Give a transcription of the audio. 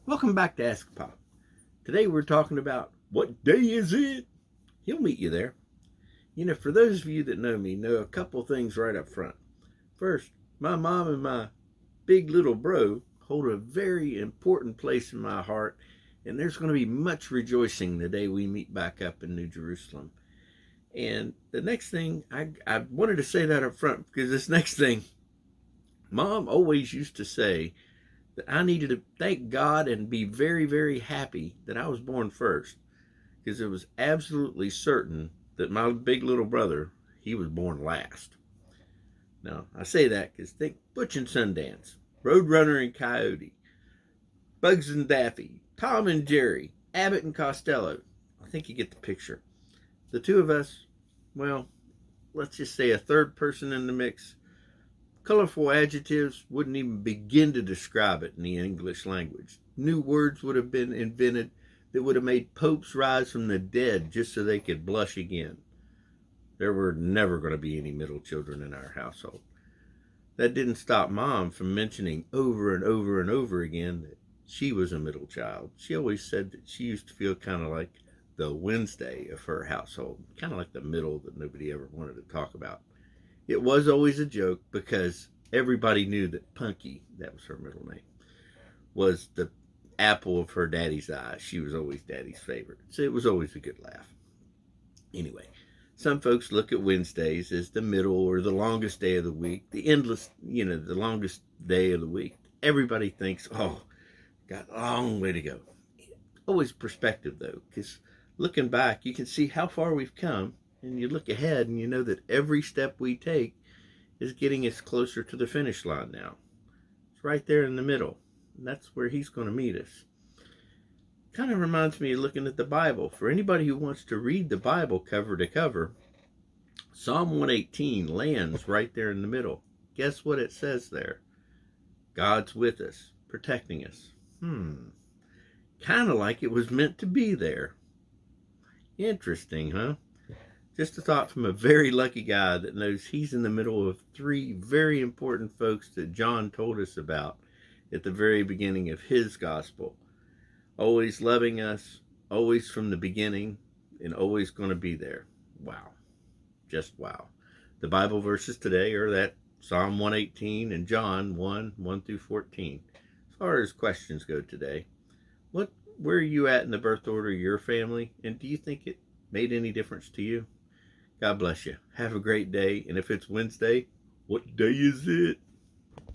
Welcome back to AskAPop. Today we're talking about what day is it? He'll meet you there. For those of you that know me, know a couple things right up front. First, my mom and my big little bro hold a very important place in my heart, and there's going to be much rejoicing the day we meet back up in New Jerusalem. And the next thing, I wanted to say that up front because this next thing, Mom always used to say that I needed to thank God and be very, very happy that I was born first, because it was absolutely certain that my big little brother, he was born last. Now, I say that because think Butch and Sundance, Roadrunner and Coyote, Bugs and Daffy, Tom and Jerry, Abbott and Costello. I think you get the picture. The two of us, well, let's just say a third person in the mix. Colorful adjectives wouldn't even begin to describe it in the English language. New words would have been invented that would have made popes rise from the dead just so they could blush again. There were never going to be any middle children in our household. That didn't stop Mom from mentioning over and over and over again that she was a middle child. She always said that she used to feel kind of like the Wednesday of her household, kind of like the middle that nobody ever wanted to talk about. It was always a joke because everybody knew that Punky, that was her middle name, was the apple of her daddy's eye. She was always daddy's favorite. So it was always a good laugh. Anyway, some folks look at Wednesdays as the middle or the longest day of the week, the endless, the longest day of the week. Everybody thinks, oh, got a long way to go. Always perspective, though, because looking back, you can see how far we've come, and you look ahead and you know that every step we take is getting us closer to the finish line now. It's right there in the middle, and that's where he's going to meet us. Kind of reminds me of looking at the Bible. For anybody who wants to read the Bible cover to cover, Psalm 118 lands right there in the middle. Guess what it says there? God's with us, protecting us. Kind of like it was meant to be there. Interesting, huh? Just a thought from a very lucky guy that knows he's in the middle of three very important folks that John told us about at the very beginning of his gospel. Always loving us, always from the beginning, and always going to be there. Wow. Just wow. The Bible verses today are that Psalm 118 and John 1 through 14. As far as questions go today, where are you at in the birth order of your family? And do you think it made any difference to you? God bless you. Have a great day. And if it's Wednesday, what day is it?